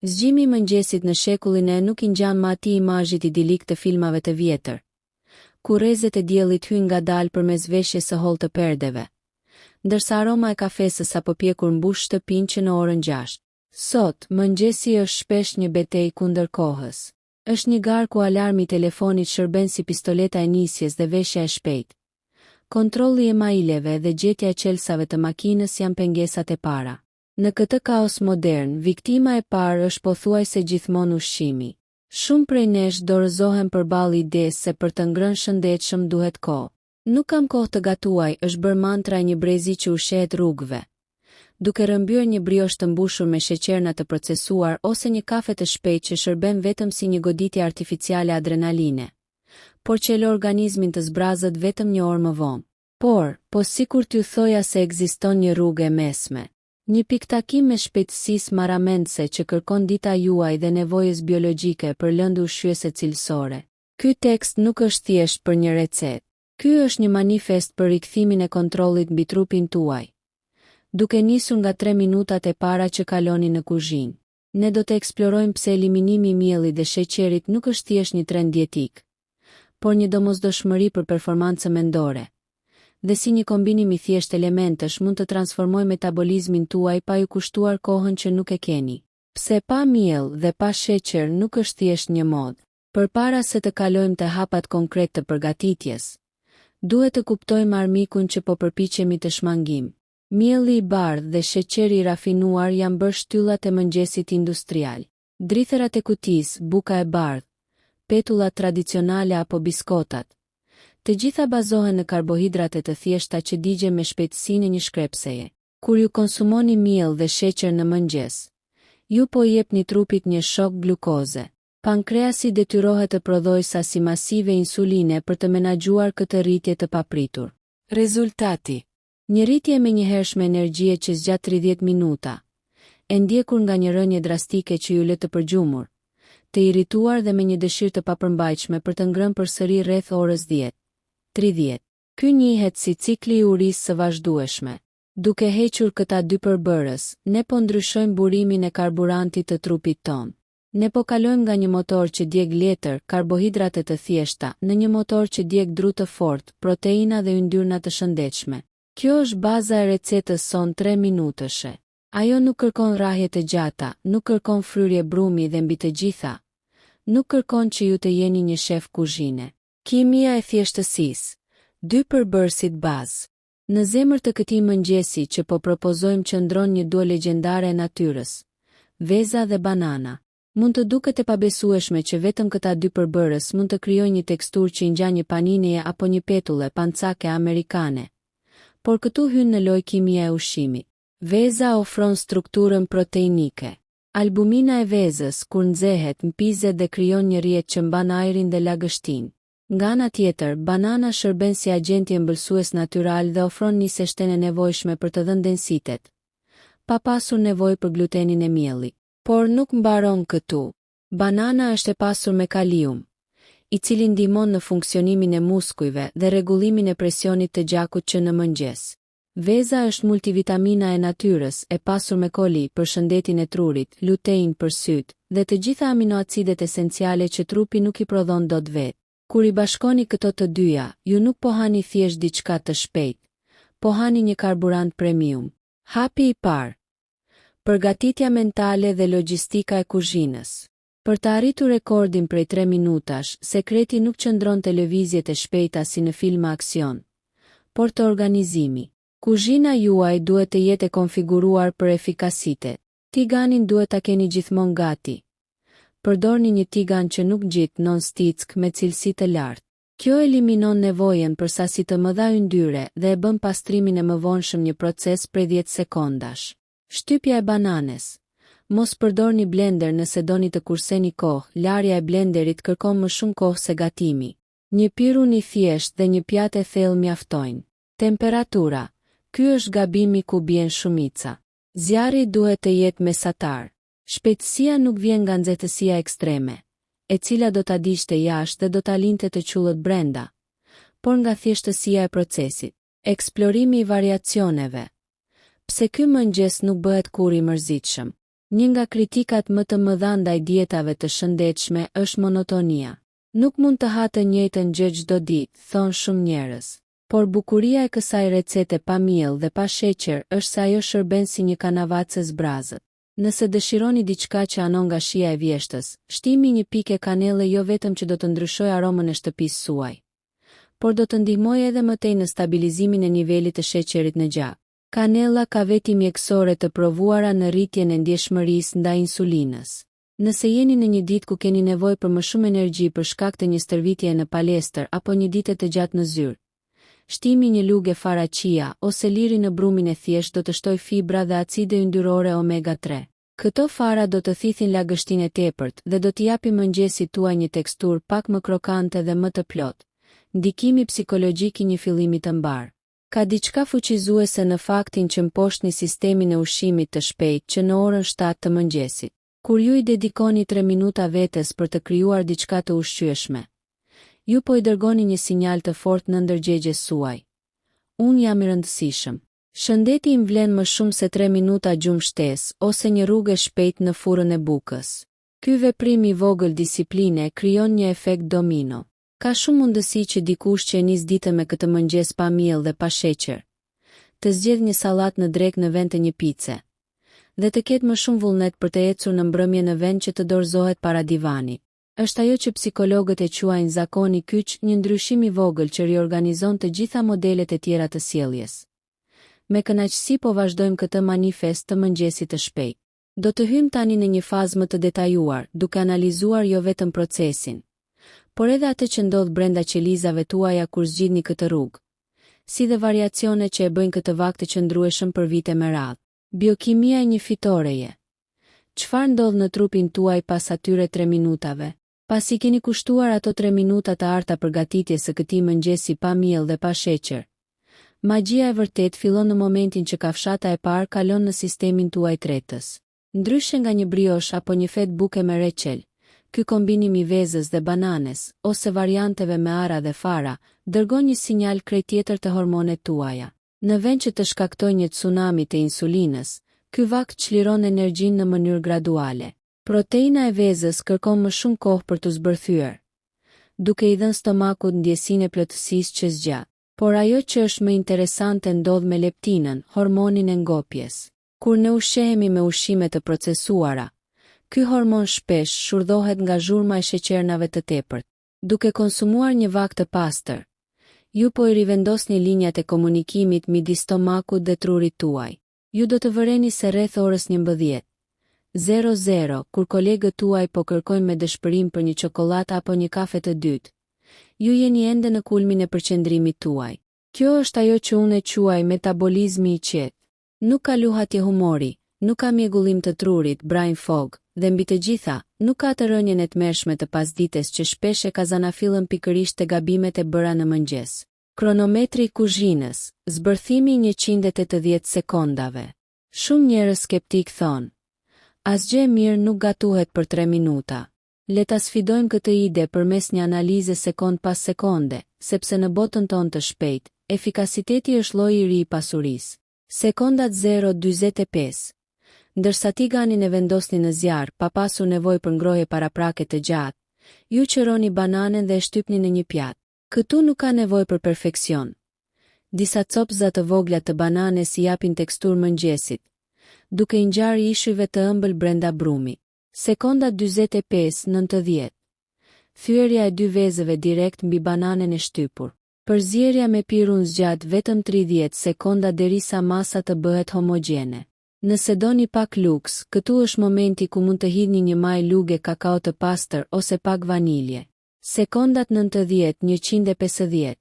Zgjimi i mëngjesit në shekullin e nuk i ngjan më atij imazhit idilik të filmave të vjetër, ku rrezet e diellit hyn ngadalë përmes veshjes së hollë të perdeve, ndërsa aroma e kafesës apo pjekur mbush shtëpinë që në orën 6. Sot, mëngjesi është shpesh një betejë kundër kohës. Është një garë ku alarmi i telefonit shërben si pistoleta e nisjes dhe veshja e shpejtë. Kontrolli e emaileve dhe gjetja e çelësave të makinës janë pengesat e para. Në këtë kaos modern, viktima e parë është pothuajse gjithmonë ushqimi. Shumë prej nesh dorëzohen përballë idesë se për të ngrënë shëndetshëm duhet kohë. Nuk kam kohë të gatuaj, është bërë mantra e një brezi që ushqehet rrugëve, duke rrëmbyer një briosh të mbushur me sheqerna të procesuar ose një kafe të shpejtë që shërben vetëm si një goditje artificiale adrenaline, por që lë organizmin të zbrazët vetëm një orë më vonë. Po sikur t'ju thoja se ekziston një rrugë e mesme. Një piktakim me shpejtësisë marramendse që kërkon dita juaj dhe nevojës biologjike për lëndë ushqyese cilësore. Ky tekst nuk është thjesht për një recetë. Ky është një manifest për rikthimin e kontrollit mbi trupin tuaj, duke nisur nga 3 minutat e para që kaloni në kuzhinë. Ne do të eksplorojmë pse eliminimi i miellit dhe sheqerit nuk është thjesht një trend dietik, por një domosdoshmëri për performancë mendore, dhe si një kombinim i thjesht elementësh mund të transformojë metabolizmin tuaj pa ju kushtuar kohën që nuk e keni. Pse pa miell dhe pa sheqer nuk është thjesht një modë. Përpara se të kalojmë te hapat konkret të përgatitjes, duhet të kuptojmë armikun që po përpiqemi të shmangim. Mielli i bardhë dhe sheqeri i rafinuar janë bërë shtyllat e mëngjesit industrial. Dritherat e kutisë, buka e bardhë, petullat tradicionale apo biskotat, të gjitha bazohen në karbohidrate të thjeshta që digjen me shpejtësinë e një shkrepseje. Kur ju konsumoni miell dhe sheqer në mëngjes, ju po i jepni trupit një shok glukoze. Pankreasi detyrohet të prodhojë sasi masive insuline për të menaxhuar këtë rritje të papritur. Rezultati: një rritje me njëhershme energjie që zgjat 30 minuta, e ndjekur nga një rënje drastike që ju lë të përgjumur, të irrituar dhe me një dëshirë të papërmbajtshme për të ngrënë përsëri rreth orës 10:30. Ky njihet si cikli i urisë së vazhdueshme. Duke hequr këta dy përbërës, ne po ndryshojmë burimin e karburantit të trupit tonë. Ne po kalojmë nga një motor që djeg letër, karbohidrate të thjeshta, në një motor që djeg dru të fortë, proteina dhe yndyrna të shëndetshme. Kjo është baza e recetës son 3 minutëshe. Ajo nuk kërkon rrahje të gjata, nuk kërkon fryrje brumi dhe mbi të gjitha, nuk kërkon që ju të jeni një shef kuzhine. Kimia e thjeshtësisë. 2 përbërësit bazë. Në zemër të këtij mëngjesi që po propozojmë qëndron një duo legjendare e natyrës: veza dhe banana. Mund të duket e pabesueshme që vetëm këta 2 përbërës mund të krijojnë një teksturë që i ngjan një paninie apo një petulle pancake amerikane. Por këtu hyn në lojë kimia e ushqimit. Veza ofron strukturën proteinike. Albumina e vezës, kur nxehet, mpizet dhe krijon një rrjet që mban ajrin dhe lagështinë. Nga ana tjetër, banana shërben si agenti embëlsues natyral dhe ofron nisë shtene nevojshme për të dhënë densitet, pa pasur nevojë për glutenin e miellit. Por nuk mbaron këtu. Banana është e pasur me kalium, i cili ndihmon në funksionimin e muskujve dhe rregullimin e presionit të gjakut që në mëngjes. Veza është multivitamina e natyrës, e pasur me koli për shëndetin e trurit, lutein për syt, dhe të gjitha aminoacidet esenciale që trupi nuk i prodhon dot vetë. Kur i bashkoni këto të dyja, ju nuk po hani thjesht diçka të shpejtë, po hani një karburant premium. Hapi i parë: përgatitja mentale dhe logjistika e kuzhinës. Për të arritur rekordin prej 3 minutash, sekreti nuk qëndron te lëvizjet e shpejta si në filma aksion, por të organizimi. Kuzhina juaj duhet të jetë e konfiguruar për efikasitet. Tiganin duhet ta keni gjithmonë gati. Përdorni një tigan që nuk gjit non-stick me cilësi të lartë. Kjo eliminon nevojën për sasi të mëdha yndyre dhe e bën pastrimin e mëvonshëm një proces prej 10 sekondash. Shtypja e bananes. Mos përdorni blender nëse doni të kurseni kohë, larja e blenderit kërkon më shumë kohë se gatimi. Një pirun i thjesht dhe një pjatë e thellë mjaftojnë. Temperatura. Ky është gabimi ku bien shumica. Zjarri duhet të jetë mesatar. Shpejtësia nuk vjen nga nxehtësia ekstreme, e cila do ta digjte jashtë dhe do ta linte të qullët brenda, por nga thjeshtësia e procesit. Eksplorimi i variacioneve. Pse ky mëngjes nuk bëhet kur i mërzitshëm? Një nga kritikat më të mëdha ndaj dietave të shëndetshme është monotonia. Nuk mund të ha të njëjtën gjë çdo ditë, thon shumë njerëz. Por bukuria e kësaj recete pa miell dhe pa sheqer është se ajo shërben si një kanavacë zbrazët. Nëse dëshironi diçka që anon nga shija e vjeshtës, shtimi një pikë kanelle jo vetëm që do të ndryshojë aromën e shtëpisë suaj, por do të ndihmojë edhe më tej në stabilizimin e nivelit të sheqerit në gjak. Kanella ka veti mjekësore të provuara në rritjen e ndjeshmërisë ndaj insulinës. Nëse jeni në një ditë ku keni nevojë për më shumë energji për shkak të një stërvitjeje në palestër apo një dite të gjatë në zyrë, shtimi një lugë fara chia ose liri në brumin e thjesht do të shtojë fibra dhe acide yndyrore omega 3. Këto fara do të thithin lagështinë e tepërt dhe do t'i japi mëngjesit tuaj një teksturë pak më krokante dhe më të plotë. Ndikimi psikologjik i një fillimi të mbar. Ka diçka fuqizuese në faktin që mposhtni sistemin e ushqimit të shpejtë që në orën 7 të mëngjesit. Kur ju i dedikoni 3 minuta vetes për të krijuar diçka të ushqyeshme, ju po i dërgoni një sinjal të fortë në ndërgjegjes suaj. Unë jam i rëndësishëm. Shëndeti im vlen më shumë se 3 minuta gjumë shtesë ose një rrugë e shpejtë në furrën e bukës. Ky veprim i vogël disipline krijon një efekt domino. Ka shumë mundësi që dikush që e nis ditën me këtë mëngjes pa miell dhe pa sheqer, të zgjedhë një sallatë në drekë në vend të një pice, dhe të ketë më shumë vullnet për të ecur në mbrëmje në vend që të dorëzohet para divanit. Është ajo që psikologët e quajnë zakoni kyç, një ndryshim i vogël që riorganizon të gjitha modelet e tjera të sjelljes. Me kënaqësi po vazhdojmë këtë manifest të mëngjesit të shpejtë. Do të hyjmë tani në një fazë më të detajuar, duke analizuar jo vetëm procesin, por edhe atë që ndodh brenda qelizave tuaja kur zgjidhni këtë rrugë, si dhe variacione që e bëjnë këtë vakt të qëndrueshëm për vite me radhë. Biokimia e një fitoreje. Çfarë ndodh në trupin tuaj pas atyre 3 minutave? Pasi keni kushtuar ato 3 minuta të arta përgatitjes së këtij mëngjesi pa miell dhe pa sheqer, magjia e vërtet fillon në momentin që kafshata e parë kalon në sistemin tuaj tretës. Ndryshe nga një briosh apo një fet buke me reçel, ky kombinim i vezës dhe bananes, ose varianteve me ara dhe fara, dërgon një sinjal krejt tjetër të hormonet tuaja. Në vend që të shkaktojë një tsunami të insulinës, ky vakt çliron energjinë në mënyrë graduale. Proteina e vezës kërkon më shumë kohë për të zbërthyer, duke i dhënë stomakut ndjesinë e plotësisë që zgjat. Por ajo që është më interesante ndodh me leptinën, hormonin e ngopjes. Kur ne ushqehemi me ushqime të procesuara, ky hormon shpesh shurdhohet nga zhurma e sheqernave të tepërt. Duke konsumuar një vakt të pastër, ju po i rivendosni linjat e komunikimit midis stomakut dhe trurit tuaj. Ju do të vëreni se rreth orës 11:00, kur kolegët tuaj po kërkojnë me dëshpërim për një çokoladë apo një kafe të dytë, ju jeni ende në kulmin e përqendrimit tuaj. Kjo është ajo që unë e quaj metabolizmi i qetë. Nuk ka luhatje humori, nuk ka mjegullim të trurit, brain fog, dhe mbi të gjitha, nuk ka të rënjen e tmerrshme të pasdites që shpesh e kazanafillën pikërisht te gabimet e bëra në mëngjes. Kronometri i kuzhinës, zbërthimi 180 sekondave. Shumë njerëz skeptik thonë, asgjë e mirë nuk gatuhet për 3 minuta. Le ta sfidojmë këtë ide përmes një analize sekond pas sekonde, sepse në botën tonë të shpejtë, efikasiteti është lloji i ri i pasurisë. Sekondat 0:45. Ndërsa tiganin e vendosni në zjarr pa pasur nevojë për ngrohje paraprake të gjatë, ju qëroni bananen dhe e shtypni në një pjatë. Këtu nuk ka nevojë për perfekcion. Disa copëza të vogla të bananes i japin teksturë mëngjesit, duke i ngjarë ishujve të ëmbël brenda brumit. Sekonda 45-90. Thyerja e 2 vezëve direkt mbi bananen e shtypur. Përzierja me pirun zgjat vetëm 30 sekonda derisa masa të bëhet homogjene. Nëse doni pak luks, këtu është momenti ku mund të hidhni një maj luge kakao të pastër ose pak vanilje. Sekondat 90-150.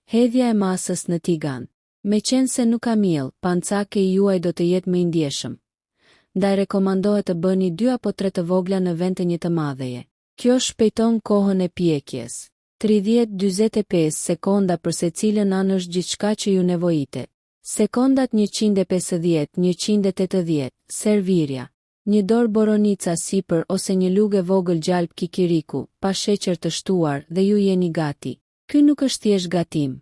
Hedhja e masës në tigan. Meqense nuk ka miell, pancake i juaj do të jetë më i ndjeshëm. Ndaj rekomandohet të bëni 2 apo 3 të vogla në vend të një të madheje. Kjo shpejton kohën e pjekjes. 30-45 sekonda për secilën anë është gjithçka që ju nevojitet. Sekondat 150-180, servirja. Një dorë boronica sipër ose një lugë vogël gjalp kikiriku, pa sheqer të shtuar dhe ju jeni gati. Ky nuk është thjesht gatim.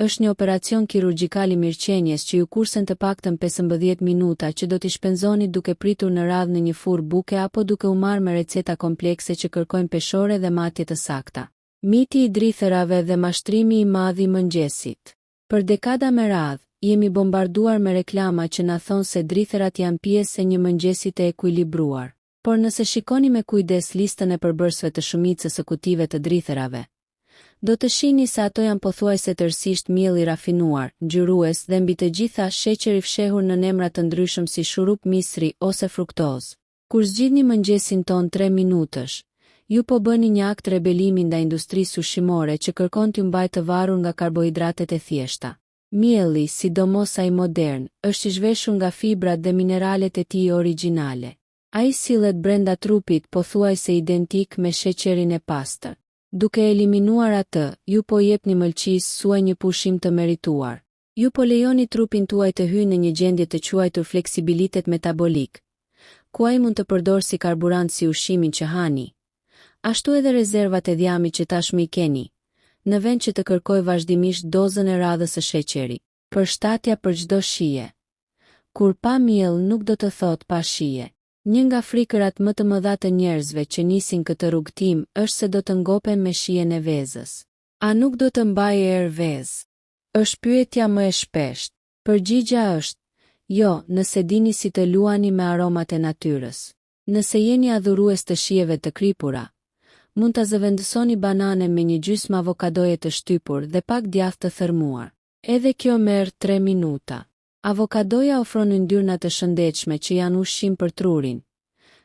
Është një operacion kirurgjikal i mirëqenies që ju kursen të paktën 15 minuta që do t'i shpenzoni duke pritur në radhë në një furrë buke apo duke u marrë me receta komplekse që kërkojnë peshore dhe matje të sakta. Miti i dritherave dhe mashtrimi i madh i mëngjesit. Për dekada me radhë, jemi bombarduar me reklama që na thonë se dritherat janë pjesë e një mëngjesi të ekuilibruar. Por nëse shikoni me kujdes listën e përbërësve të shumicës së kutive të dritherave, do të shihni se ato janë pothuajse tërësisht miell i rafinuar, ngjyrues dhe mbi të gjitha sheqer i fshehur në emra të ndryshëm si shurup misri ose fruktozë. Kur zgjidhni mëngjesin ton 3 minutësh, ju po bëni një akt rebelimi ndaj industrisë ushqimore që kërkon t'ju mbajë të varur nga karbohidratet e thjeshta. Mielli, sidomos ai modern, është i zhveshur nga fibrat dhe mineralet e tij origjinale. Ai sillet brenda trupit pothuajse identik me sheqerin e pastër. Duke eliminuar atë, ju po jepni mëlçisë suaj një pushim të merituar. Ju po lejoni trupin tuaj të hyjë në një gjendje të quajtur fleksibilitet metabolik, ku ai mund të përdorë si karburant si ushqimin që hani, ashtu edhe rezervat e dhjamit që tashmë i keni, në vend që të kërkoj vazhdimisht dozën e radhës së sheqerit. Përshtatja për çdo shije. Kur pa miell nuk do të thot pa shije. Një nga frikërat më të mëdha të njerëzve që nisin këtë rrugtim është se do të ngopen me shijen e vezës. A nuk do të mbajë erë vezë? Është pyetja më e shpeshtë. Përgjigjja është: jo, nëse dini si të luani me aromat e natyrës. Nëse jeni adhurues të shijeve të kripura, mund ta zëvendësoni banane me një gjysmë avokadoje të shtypur dhe pak djathë të thërmuar. Edhe kjo merr 3 minuta. Avokadoja ofron yndyrna të shëndetshme që janë ushqim për trurin,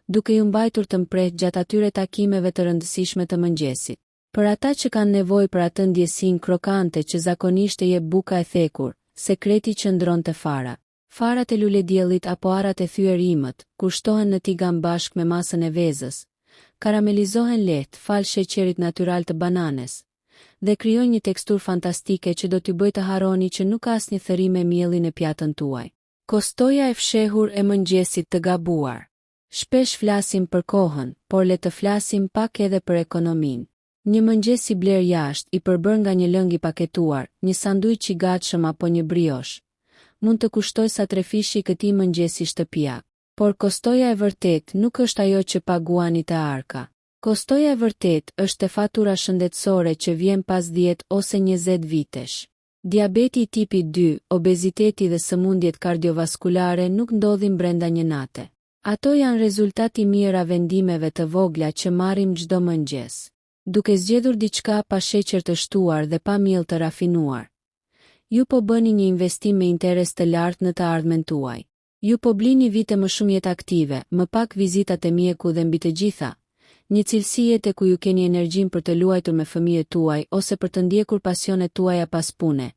duke ju mbajtur të mprehtë gjatë atyre takimeve të rëndësishme të mëngjesit. Për ata që kanë nevojë për atë ndjesinë krokante që zakonisht e jep buka e thekur, sekreti qëndron te farat. Farat e lulediellit apo arrat e thyer imët, kur shtohen në tigan bashkë me masën e vezës, karamelizohen lehtë fal sheqerit natyral të bananes dhe krijojnë një teksturë fantastike që do t'ju bëjë të harroni që nuk ka asnjë thërim me mielli në pjatën tuaj. Kostoja e fshehur e mëngjesit të gabuar. Shpesh flasim për kohën, por le të flasim pak edhe për ekonominë. Një mëngjes i bler jashtë, i përbër nga një lëng i paketuar, një sanduiç i gatshëm apo një briosh, mund të kushtojë sa 3 fishi këtij mëngjesi shtëpia. Por kostoja e vërtet nuk është ajo që paguani te arka. Kostoja e vërtet është te fatura shëndetësore që vjen pas 10 ose 20 vitesh. Diabeti tipi 2, obeziteti dhe sëmundjet kardiovaskulare nuk ndodhin brenda një nate. Ato janë rezultati mirë a vendimeve të vogla që marrim çdo mëngjes. Duke zgjedhur diçka pa sheqer të shtuar dhe pa miell të rafinuar, ju po bëni një investim me interes të lartë në të ardhmen tuaj. Ju po blini vite më shumë jetë aktive, më pak vizitat e mjeku dhe mbi të gjitha, një cilësi jete ku ju keni energjinë për të luajtur me fëmijët tuaj ose për të ndjekur pasionet tuaja pas pune,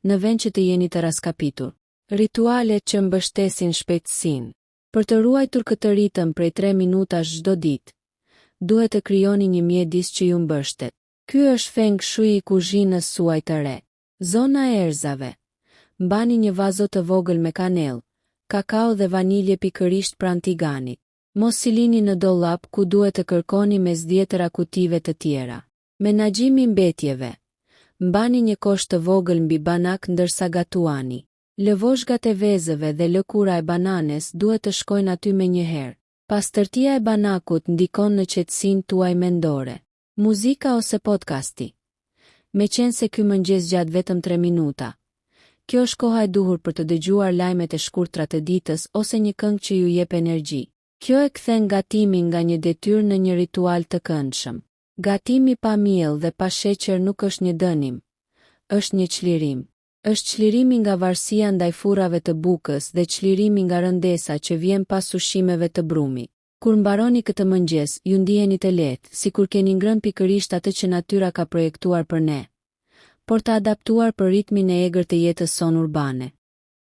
në vend që të jeni të raskapitur. Rituale që mbështesin shpejtësinë. Për të ruajtur këtë ritëm prej 3 minutash çdo ditë, duhet të krijoni një mjedis që ju mbështet. Ky është feng shui i kuzhinës suaj të re. Zona e erëzave. Mbani një vazo të vogël me kanellë, kakao dhe vanilje pikërisht pranë tiganit. Mos silini në dollap ku duhet të kërkoni mes 10 kutive të tjera. Menaxhimi i mbetjeve. Mbani një kosh të vogël mbi banak ndërsa gatuani. Lëvozhgat e vezëve dhe lëkura e bananes duhet të shkojnë aty menjëherë. Pastërtia e banakut ndikon në qetësinë tuaj mendore. Muzika ose podcasti. Meqense ky mëngjes gjatë vetëm 3 minuta, kjo është koha e duhur për të dëgjuar lajmet e shkurtra të ditës ose një këngë që ju jep energji. Kjo e kthen gatimin nga një detyrë në një ritual të këndshëm. Gatimi pa miell dhe pa sheqer nuk është një dënim, është një çlirim. Është çlirimi nga varësia ndaj furrave të bukës dhe çlirimi nga rëndesa që vjen pas ushqimeve të brumit. Kur mbaroni këtë mëngjes, ju ndiheni të lehtë, sikur keni ngrënë pikërisht atë që natyra ka projektuar për ne, por të adaptuar për ritmin e egër të jetës son urbane.